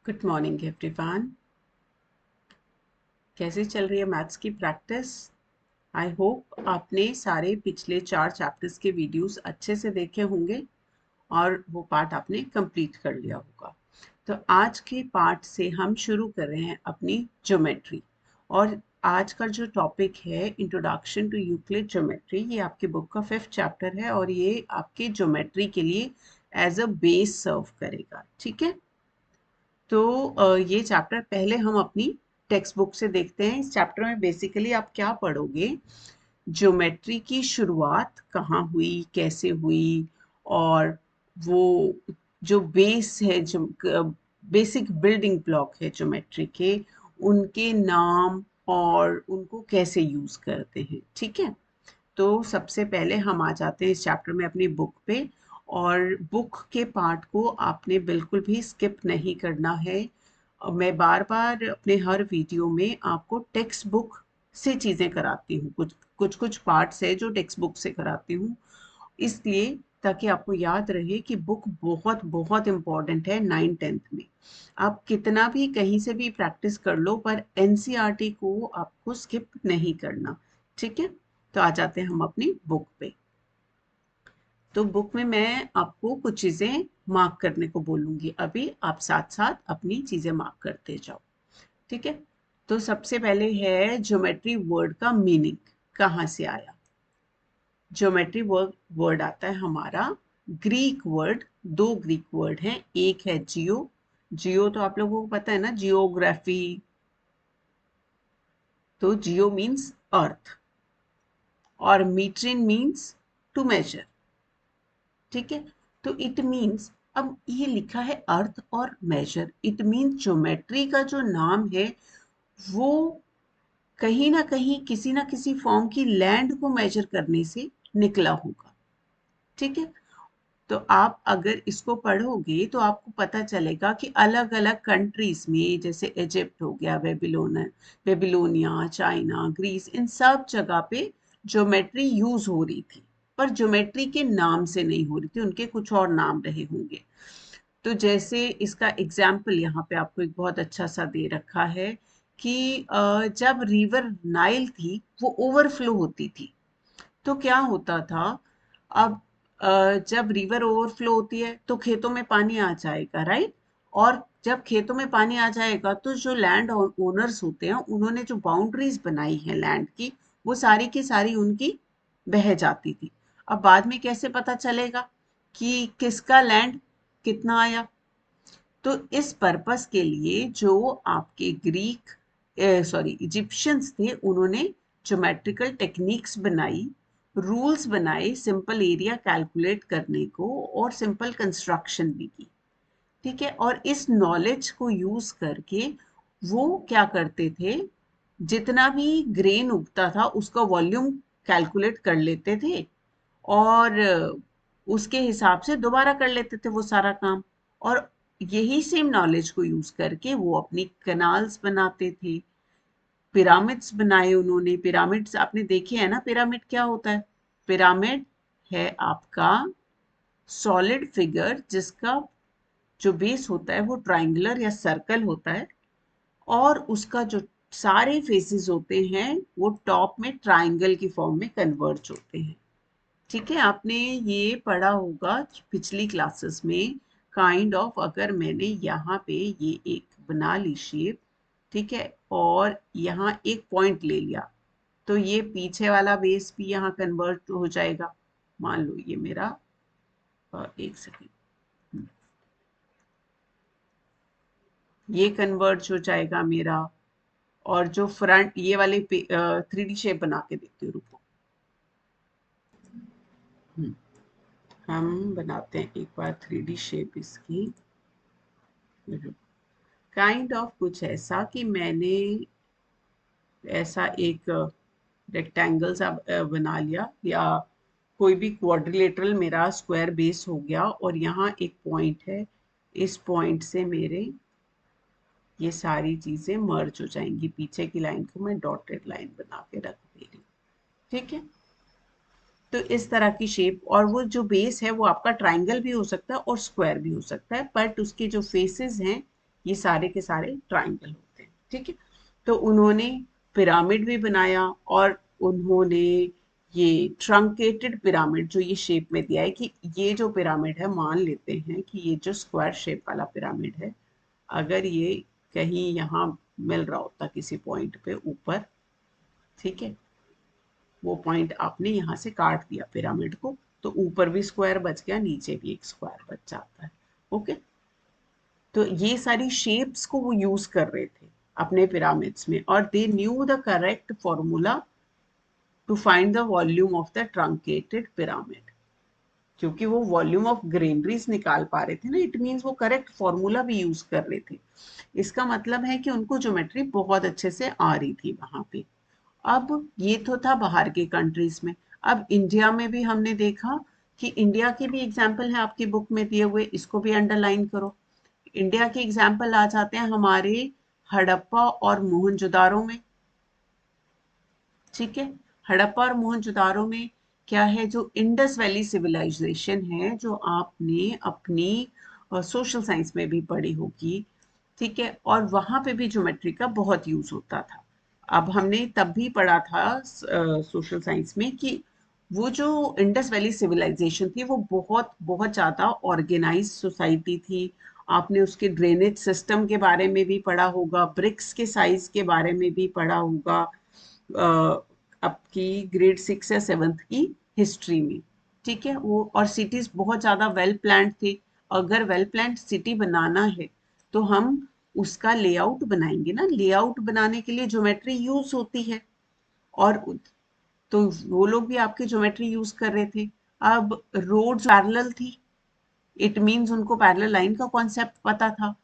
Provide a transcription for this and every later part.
Good morning everyone. कैसे चल रही है मैथ्स की प्रैक्टिस? आई होप आपने सारे पिछले 4 चैप्टर्स के वीडियोस अच्छे से देखे होंगे और वो पार्ट आपने कंप्लीट कर लिया होगा। तो आज के पार्ट से हम शुरू कर रहे हैं अपनी ज्योमेट्री। और आज का जो टॉपिक है इंट्रोडक्शन टू यूक्लिड ज्योमेट्री, ये आपके बुक का 5th चैप्टर है और ये आपके ज्योमेट्री के लिए एज अ बेस सर्व करेगा। ठीक है, तो ये चैप्टर पहले हम अपनी टेक्स्ट बुक से देखते हैं। इस चैप्टर में बेसिकली आप क्या पढ़ोगे, ज्योमेट्री की शुरुआत कहाँ हुई, कैसे हुई, और वो जो बेस है, जो बेसिक बिल्डिंग ब्लॉक है ज्योमेट्री के, उनके नाम और उनको कैसे यूज करते हैं। ठीक है, तो सबसे पहले हम आ जाते हैं इस चैप्टर में अपनी बुक पे। और बुक के पार्ट को आपने बिल्कुल भी स्किप नहीं करना है। मैं बार बार अपने हर वीडियो में आपको टेक्स्ट बुक से चीज़ें कराती हूँ, कुछ कुछ कुछ पार्ट्स है जो टेक्स्ट बुक से कराती हूँ, इसलिए ताकि आपको याद रहे कि बुक बहुत बहुत इम्पॉर्टेंट है 9th-10th में। आप कितना भी कहीं से भी प्रैक्टिस कर लो पर एनसीईआरटी को आपको स्किप नहीं करना। ठीक है, तो आ जाते हैं हम अपनी बुक पे। तो बुक में मैं आपको कुछ चीजें मार्क करने को बोलूंगी, अभी आप साथ साथ अपनी चीजें मार्क करते जाओ। ठीक है, तो सबसे पहले है ज्योमेट्री वर्ड का मीनिंग कहाँ से आया। ज्योमेट्री वर्ड आता है हमारा ग्रीक वर्ड। दो ग्रीक वर्ड हैं, एक है जियो। जियो तो आप लोगों को पता है ना, जियोग्राफी। तो जियो मीन्स अर्थ और मीट्रिन मीन्स टू मेजर। ठीक है, तो इट मीन्स, अब ये लिखा है अर्थ और मेजर, इट मीन्स ज्योमेट्री का जो नाम है वो कहीं ना कहीं किसी ना किसी फॉर्म की लैंड को मेजर करने से निकला होगा। ठीक है, तो आप अगर इसको पढ़ोगे तो आपको पता चलेगा कि अलग अलग कंट्रीज में, जैसे इजिप्ट हो गया, बेबीलोनिया, चाइना, ग्रीस, इन सब जगह पे ज्योमेट्री यूज हो रही थी, पर ज्योमेट्री के नाम से नहीं हो रही थी, उनके कुछ और नाम रहे होंगे। तो जैसे इसका एग्जाम्पल यहाँ पे आपको एक बहुत अच्छा सा दे रखा है कि जब रिवर नाइल थी वो ओवरफ्लो होती थी, तो क्या होता था, अब जब रिवर ओवरफ्लो होती है तो खेतों में पानी आ जाएगा, राइट। और जब खेतों में पानी आ जाएगा तो जो लैंड ओनर्स होते हैं उन्होंने जो बाउंड्रीज बनाई है लैंड की, वो सारी की सारी उनकी बह जाती थी। अब बाद में कैसे पता चलेगा कि किसका लैंड कितना आया? तो इस पर्पस के लिए जो आपके ग्रीक, सॉरी, इजिप्शियंस थे, उन्होंने ज्योमेट्रिकल टेक्निक्स बनाई, रूल्स बनाए सिंपल एरिया कैलकुलेट करने को और सिंपल कंस्ट्रक्शन भी की। ठीक है, और इस नॉलेज को यूज करके वो क्या करते थे, जितना भी ग्रेन उगता था उसका वॉल्यूम कैलकुलेट कर लेते थे और उसके हिसाब से दोबारा कर लेते थे वो सारा काम। और यही सेम नॉलेज को यूज करके वो अपनी कनाल्स बनाते थे, पिरामिड्स बनाए उन्होंने। पिरामिड्स आपने देखे है ना, पिरामिड क्या होता है? पिरामिड है आपका सॉलिड फिगर जिसका जो बेस होता है वो ट्राइंगुलर या सर्कल होता है और उसका जो सारे फेसेस होते हैं वो टॉप में ट्राइंगल की फॉर्म में कन्वर्ज होते हैं। ठीक है, आपने ये पढ़ा होगा पिछली क्लासेस में, काइंड ऑफ, अगर मैंने यहाँ पे ये एक बना ली शेप, ठीक है, और यहाँ एक पॉइंट ले लिया, तो ये पीछे वाला बेस भी यहाँ कन्वर्ट हो जाएगा। मान लो ये मेरा, एक सेकेंड, ये कन्वर्ट हो जाएगा मेरा। और जो फ्रंट ये वाले 3D शेप बना के देखती हूँ, रुको। हम्म, हम बनाते हैं एक बार 3D शेप इसकी। काइंड ऑफ कुछ ऐसा कि मैंने ऐसा एक रेक्टेंगल सा बना लिया, या कोई भी क्वाड्रिलेटरल मेरा स्क्वायर बेस हो गया, और यहाँ एक पॉइंट है, इस पॉइंट से मेरे ये सारी चीजें मर्ज हो जाएंगी। पीछे की लाइन को मैं डॉटेड लाइन बना के रख दे रही हूँ। ठीक है, तो इस तरह की शेप, और वो जो बेस है वो आपका ट्राइंगल भी हो सकता है और स्क्वायर भी हो सकता है, बट उसके जो फेसेस हैं ये सारे के सारे ट्राइंगल होते हैं, ठीक है। तो उन्होंने पिरामिड भी बनाया, और उन्होंने ये ट्रंकेटेड पिरामिड जो ये शेप में दिया है, कि ये जो पिरामिड है, मान लेते हैं कि ये जो स्क्वायर शेप वाला पिरामिड है, अगर ये कहीं यहाँ मिल रहा होता किसी पॉइंट पे ऊपर, ठीक है, वो पॉइंट आपने यहाँ से काट दिया पिरामिड को, तो ऊपर भी स्क्वायर बच गया, नीचे भी एक स्क्वायर बच जाता है। ओके, तो ये सारी शेप्स को वो यूज कर रहे थे अपने पिरामिड्स में, और they knew the correct formula to find the volume of the truncated pyramid. क्योंकि वो वॉल्यूम ऑफ ग्रेनरीज निकाल पा रहे थे ना, इट मीन्स वो करेक्ट फॉर्मूला भी यूज कर रहे थे। इसका मतलब है कि उनको ज्योमेट्री बहुत अच्छे से आ रही थी वहां पे। अब ये तो था बाहर के कंट्रीज में। अब इंडिया में भी हमने देखा कि इंडिया के भी एग्जाम्पल है आपकी बुक में दिए हुए, इसको भी अंडरलाइन करो। इंडिया के एग्जाम्पल आ जाते हैं हमारे हड़प्पा और मोहनजोदारो में, ठीक है। हड़प्पा और मोहनजोदारो में क्या है, जो इंडस वैली सिविलाइजेशन है, जो आपने अपनी सोशल साइंस में भी पढ़ी होगी, ठीक है, और वहां पे भी ज्योमेट्री का बहुत यूज होता था। अब हमने तब भी पढ़ा था सोशल साइंस में कि वो जो इंडस वैली सिविलाइजेशन थी, वो बहुत बहुत ज्यादा ऑर्गेनाइज सोसाइटी थी। आपने उसके ड्रेनेज सिस्टम के बारे में भी पढ़ा होगा, ब्रिक्स के साइज के बारे में भी पढ़ा होगा, आपकी ग्रेड 6 या 7th की हिस्ट्री में, ठीक है। वो और सिटीज बहुत ज्यादा वेल प्लान्ड थे। अगर वेल प्लान्ड सिटी बनाना है तो हम उसका लेआउट बनाएंगे ना, लेआउट बनाने के लिए ज्योमेट्री यूज होती है, और तो वो लोग भी आपके ज्योमेट्री यूज कर रहे थे। अब रोड पैरेलल थी, इट मींस उनको पैरेलल लाइन का कॉन्सेप्ट पता था।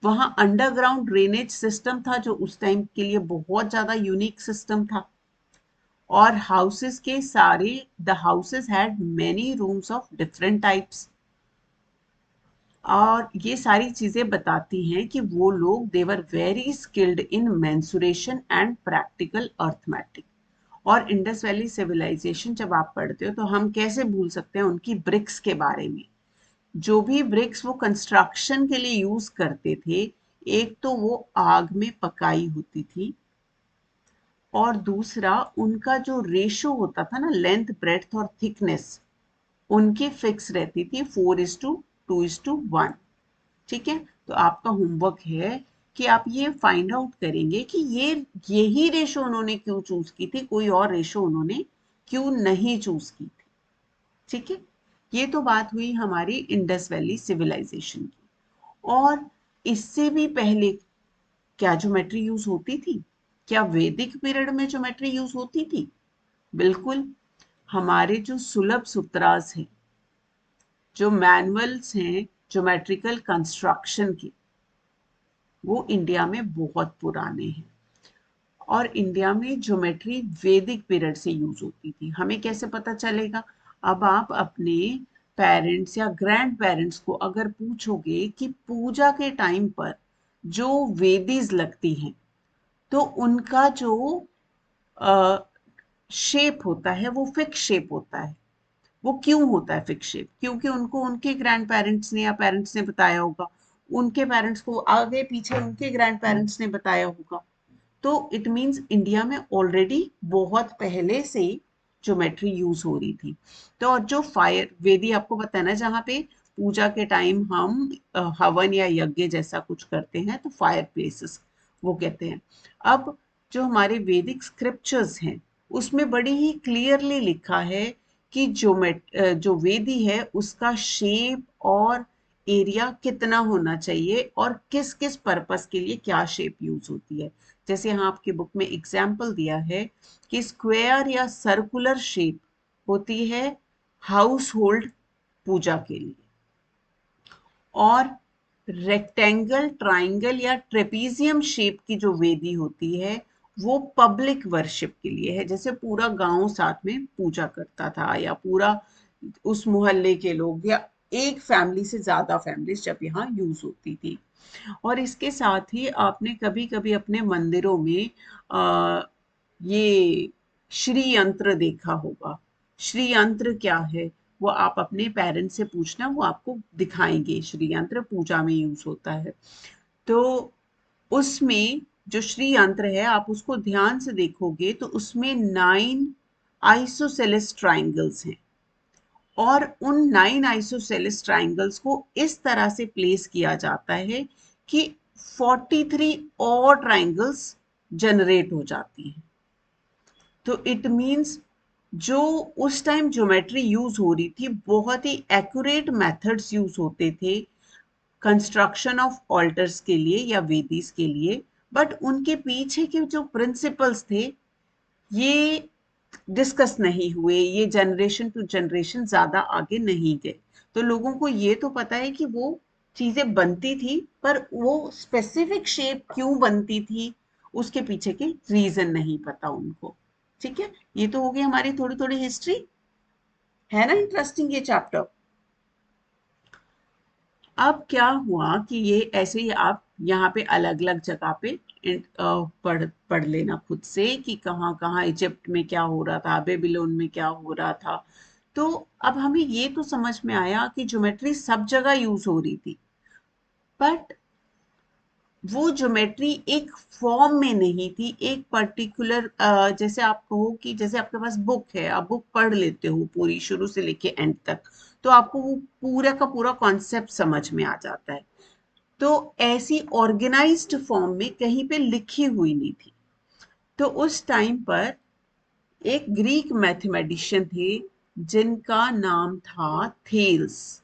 वहां अंडरग्राउंड ड्रेनेज सिस्टम था, जो उस टाइम के लिए बहुत ज्यादा यूनिक सिस्टम था। और हाउसेस के सारे, the houses had many rooms of different types. और ये सारी चीजें बताती हैं कि वो लोग they were very skilled in mensuration and practical arithmetic. और इंडस वैली सिविलाइजेशन जब आप पढ़ते हो तो हम कैसे भूल सकते हैं उनकी ब्रिक्स के बारे में। जो भी ब्रिक्स वो कंस्ट्रक्शन के लिए यूज करते थे, एक तो वो आग में पकाई होती थी, और दूसरा उनका जो रेशो होता था ना, लेंथ ब्रेड्थ और थिकनेस, उनकी फिक्स रहती थी 4:2:1, ठीक है। तो आपका होमवर्क है कि आप ये फाइंड आउट करेंगे कि ये यही रेशो उन्होंने क्यों चूज की थी, कोई और रेशो उन्होंने क्यों नहीं चूज की थी, ठीक है। ये तो बात हुई हमारी इंडस वैली सिविलाइजेशन की। और इससे भी पहले क्या ज्योमेट्री यूज होती थी? क्या वैदिक पीरियड में ज्योमेट्री यूज होती थी? बिल्कुल। हमारे जो सुलभ सूत्रास हैं, जो मैनुअल्स हैं ज्योमेट्रिकल कंस्ट्रक्शन के, वो इंडिया में बहुत पुराने हैं। और इंडिया में ज्योमेट्री वैदिक पीरियड से यूज होती थी। हमें कैसे पता चलेगा? अब आप अपने पेरेंट्स या ग्रैंड पेरेंट्स को अगर पूछोगे कि पूजा के टाइम पर जो वेदीज लगती हैं, तो उनका जो शेप होता है वो फिक्स शेप होता है। वो क्यों होता है फिक्स शेप? क्योंकि उनको उनके ग्रैंड पेरेंट्स ने या पेरेंट्स ने बताया होगा, उनके पेरेंट्स को आगे पीछे उनके ग्रैंड पेरेंट्स ने बताया होगा। तो इट मीन्स इंडिया में ऑलरेडी बहुत पहले से ज्योमेट्री यूज हो रही थी। तो और जो फायर वेदी आपको पता है ना, जहाँ पे पूजा के टाइम हम हवन या यज्ञ जैसा कुछ करते हैं, तो फायर प्लेसेस वो कहते हैं। अब जो हमारे वैदिक स्क्रिप्चर्स हैं, उसमें बड़ी ही क्लियरली लिखा है कि जो वेदी है उसका शेप और एरिया कितना होना चाहिए, और किस किस पर्पस के लिए क्या शेप यूज होती है। जैसे यहाँ आपकी बुक में एग्जाम्पल दिया है कि स्क्वायर या सर्कुलर शेप होती है हाउस होल्ड पूजा के लिए, और रेक्टेंगल, ट्राइंगल या ट्रेपीजियम शेप की जो वेदी होती है, वो पब्लिक वर्शिप के लिए है। जैसे पूरा गांव साथ में पूजा करता था, या पूरा उस मोहल्ले के लोग, या एक फैमिली से ज्यादा फैमिलीज जब यहाँ यूज होती थी। और इसके साथ ही आपने कभी कभी अपने मंदिरों में ये श्री यंत्र देखा होगा। श्री यंत्र क्या है, वो आप अपने पेरेंट्स से पूछना, वो आपको दिखाएंगे। श्री यंत्र पूजा में यूज होता है। तो उसमें जो श्री यंत्र है, आप उसको ध्यान से देखोगे तो उसमें 9 आइसोसेलेस ट्राइंगल्स हैं, और उन 9 आइसोसेलेस ट्राइंगल्स को इस तरह से प्लेस किया जाता है कि 43 और ट्राइंगल्स जनरेट हो जाती हैं। तो इट मीन्स जो उस टाइम ज्योमेट्री यूज हो रही थी, बहुत ही एक्यूरेट मेथड्स यूज होते थे कंस्ट्रक्शन ऑफ ऑल्टर्स के लिए या वेदीज के लिए, बट उनके पीछे के जो प्रिंसिपल्स थे ये डिस्कस नहीं हुए, ये जनरेशन टू जनरेशन ज्यादा आगे नहीं गए। तो लोगों को ये तो पता है कि वो चीजें बनती थी, पर वो स्पेसिफिक शेप क्यों बनती थी उसके पीछे के रीजन नहीं पता उनको। ठीक है, ये तो हो गई हमारी थोड़ी थोड़ी हिस्ट्री। है ना इंटरेस्टिंग ये चैप्टर। अब क्या हुआ कि ये ऐसे ही आप यहाँ पे अलग अलग जगह पे पढ़ लेना खुद से कि कहाँ कहाँ इजिप्ट में क्या हो रहा था, बेबीलोन में क्या हो रहा था। तो अब हमें ये तो समझ में आया कि ज्योमेट्री सब जगह यूज हो रही थी, बट वो ज्योमेट्री एक फॉर्म में नहीं थी, एक पर्टिकुलर जैसे आप कहो कि जैसे आपके पास बुक है, आप बुक पढ़ लेते हो पूरी शुरू से लेके एंड तक, तो आपको वो पूरा का पूरा कॉन्सेप्ट समझ में आ जाता है। तो ऐसी ऑर्गेनाइज्ड फॉर्म में कहीं पे लिखी हुई नहीं थी। तो उस टाइम पर एक ग्रीक मैथमेटिशियन थे जिनका नाम था थेल्स।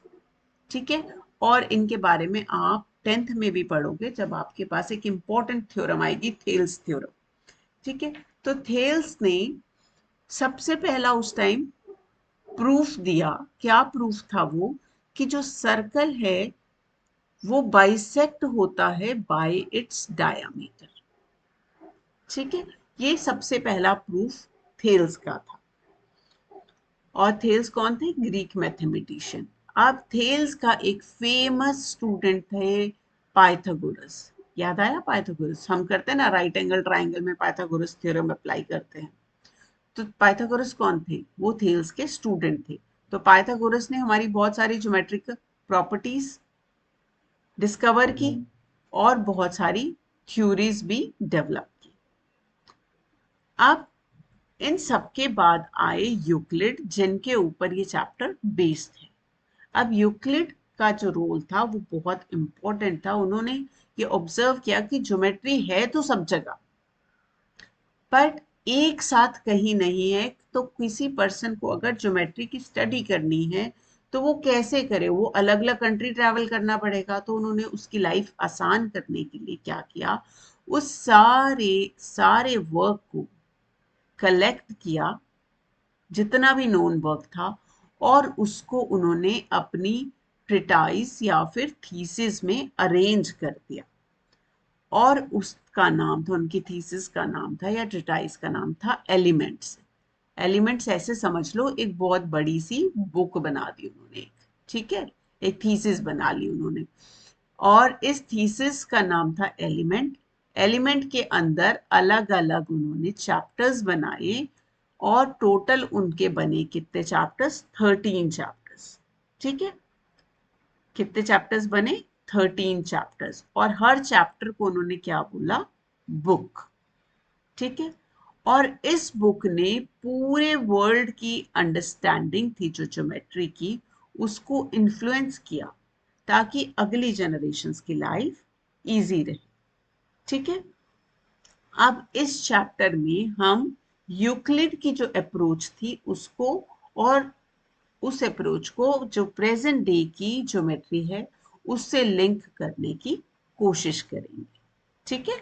ठीक है, और इनके बारे में आप 10th में भी पढ़ोगे जब आपके पास एक इंपॉर्टेंट थ्योरम आएगी, थेल्स थ्योरम। ठीक है, तो थेल्स ने सबसे पहला उस टाइम प्रूफ दिया। क्या प्रूफ था वो? कि जो सर्कल है वो बाइसेक्ट होता है बाय इट्स डायामीटर। ठीक है, ये सबसे पहला प्रूफ थेल्स का था। और थेल्स कौन थे? Greek mathematician. अब थेल्स का एक फेमस स्टूडेंट थे पाइथागोरस। याद आया पाइथागोरस? हम करते हैं ना राइट एंगल ट्राइंगल में पाइथागोरस थ्योरम अप्लाई करते हैं। तो पाइथागोरस कौन थे? वो थेल्स के स्टूडेंट थे। तो पाइथागोरस ने हमारी बहुत सारी ज्योमेट्रिक प्रॉपर्टीज डिस्कवर की और बहुत सारी थ्योरीज भी डेवलप की। अब इन सबके बाद आए यूक्लिड, जिनके ऊपर ये चैप्टर बेस्ड है। अब यूक्लिड का जो रोल था वो बहुत इंपॉर्टेंट था। उन्होंने ये ऑब्जर्व किया कि ज्योमेट्री है तो सब जगह, बट एक साथ कहीं नहीं है। तो किसी पर्सन को अगर ज्योमेट्री की स्टडी करनी है तो वो कैसे करे? वो अलग अलग कंट्री ट्रैवल करना पड़ेगा। तो उन्होंने उसकी लाइफ आसान करने के लिए क्या किया, उस सारे सारे वर्क को कलेक्ट किया, जितना भी नोन वर्क था, और उसको उन्होंने अपनी ट्रिटाइज या फिर थीसिस में अरेंज कर दिया। और उसका नाम था, उनकी थीसिस का नाम था या ट्रिटाइज का नाम था एलिमेंट्स। एलिमेंट्स ऐसे समझ लो, एक बहुत बड़ी सी बुक बना दी उन्होंने एक। ठीक है, एक थीसिस बना ली उन्होंने, और इस थीसिस का नाम था एलिमेंट। एलिमेंट के अंदर अलग अलग उन्होंने चैप्टर्स बनाए, और टोटल उनके बने कितने चैप्टर्स? 13 चैप्टर्स। ठीक है, कितने चैप्टर्स बने? 13 चैप्टर्स। और हर चैप्टर को उन्होंने क्या बोला? बुक। ठीक है, और इस बुक ने पूरे वर्ल्ड की अंडरस्टैंडिंग थी जो ज्योमेट्री की, उसको इन्फ्लुएंस किया ताकि अगली जनरेशन्स की लाइफ इजी रहे। ठीक है, अब इस चैप्टर में हम यूक्लिड की जो अप्रोच थी उसको, और उस अप्रोच को जो प्रेजेंट डे की ज्योमेट्री है उससे लिंक करने की कोशिश करेंगे। ठीक है,